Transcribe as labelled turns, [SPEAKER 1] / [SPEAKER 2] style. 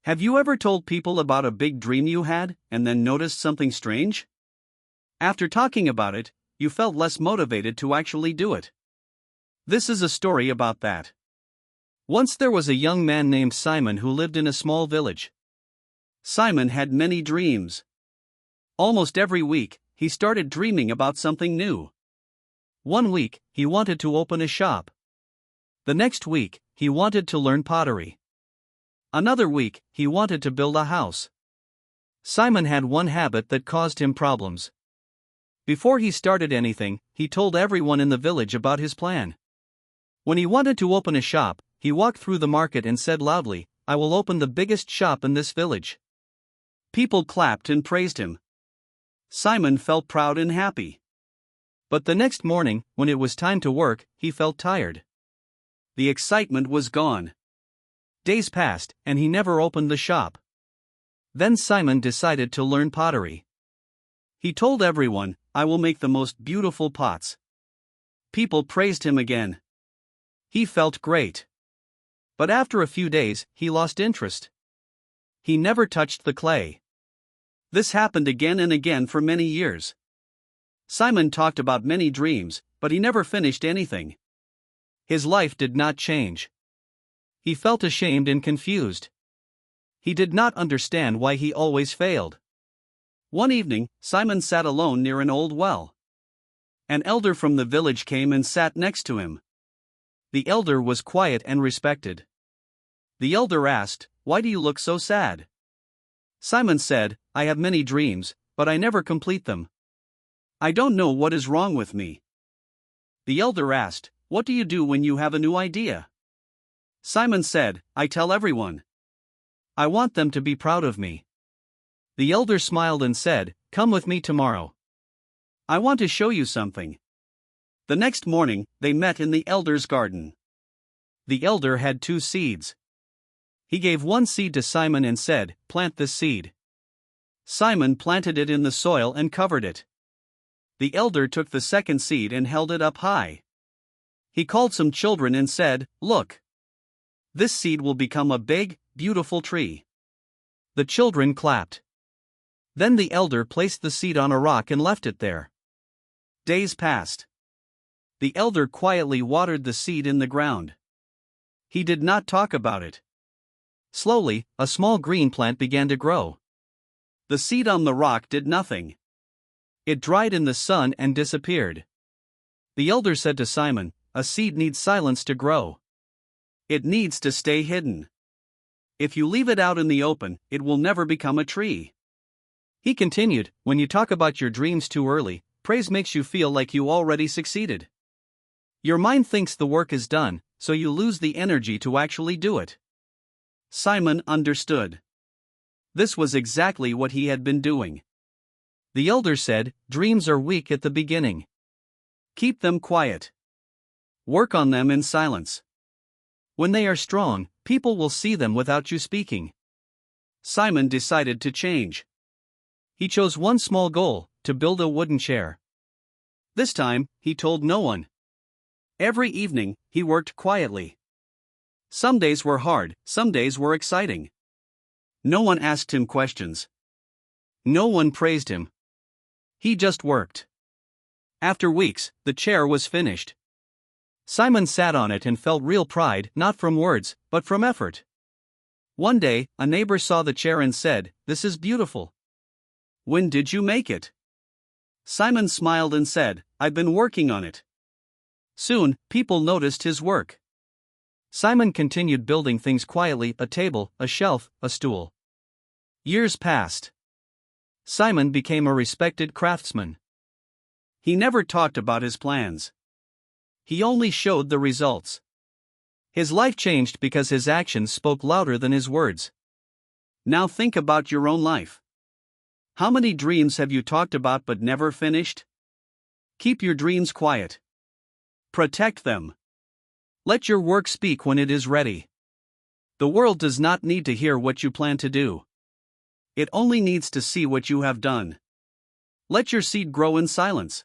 [SPEAKER 1] Have you ever told people about a big dream you had, and then noticed something strange? After talking about it, you felt less motivated to actually do it. This is a story about that. Once there was a young man named Simon who lived in a small village. Simon had many dreams. Almost every week, he started dreaming about something new. One week, he wanted to open a shop. The next week, he wanted to learn pottery. Another week, he wanted to build a house. Simon had one habit that caused him problems. Before he started anything, he told everyone in the village about his plan. When he wanted to open a shop, he walked through the market and said loudly, "I will open the biggest shop in this village." People clapped and praised him. Simon felt proud and happy. But the next morning, when it was time to work, he felt tired. The excitement was gone. Days passed, and he never opened the shop. Then Simon decided to learn pottery. He told everyone, "I will make the most beautiful pots." People praised him again. He felt great. But after a few days, he lost interest. He never touched the clay. This happened again and again for many years. Simon talked about many dreams, but he never finished anything. His life did not change. He felt ashamed and confused. He did not understand why he always failed. One evening, Simon sat alone near an old well. An elder from the village came and sat next to him. The elder was quiet and respected. The elder asked, "Why do you look so sad?" Simon said, "I have many dreams, but I never complete them. I don't know what is wrong with me." The elder asked, "What do you do when you have a new idea?" Simon said, "I tell everyone. I want them to be proud of me." The elder smiled and said, "Come with me tomorrow. I want to show you something." The next morning, they met in the elder's garden. The elder had 2 seeds. He gave one seed to Simon and said, "Plant this seed." Simon planted it in the soil and covered it. The elder took the second seed and held it up high. He called some children and said, "Look. This seed will become a big, beautiful tree." The children clapped. Then the elder placed the seed on a rock and left it there. Days passed. The elder quietly watered the seed in the ground. He did not talk about it. Slowly, a small green plant began to grow. The seed on the rock did nothing. It dried in the sun and disappeared. The elder said to Simon, "A seed needs silence to grow. It needs to stay hidden. If you leave it out in the open, it will never become a tree." He continued, "When you talk about your dreams too early, praise makes you feel like you already succeeded. Your mind thinks the work is done, so you lose the energy to actually do it." Simon understood. This was exactly what he had been doing. The elder said, "Dreams are weak at the beginning. Keep them quiet. Work on them in silence. When they are strong, people will see them without you speaking." Simon decided to change. He chose one small goal, to build a wooden chair. This time, he told no one. Every evening, he worked quietly. Some days were hard, some days were exciting. No one asked him questions. No one praised him. He just worked. After weeks, the chair was finished. Simon sat on it and felt real pride, not from words, but from effort. One day, a neighbor saw the chair and said, "This is beautiful. When did you make it?" Simon smiled and said, "I've been working on it." Soon, people noticed his work. Simon continued building things quietly, a table, a shelf, a stool. Years passed. Simon became a respected craftsman. He never talked about his plans. He only showed the results. His life changed because his actions spoke louder than his words. Now think about your own life. How many dreams have you talked about but never finished? Keep your dreams quiet. Protect them. Let your work speak when it is ready. The world does not need to hear what you plan to do. It only needs to see what you have done. Let your seed grow in silence.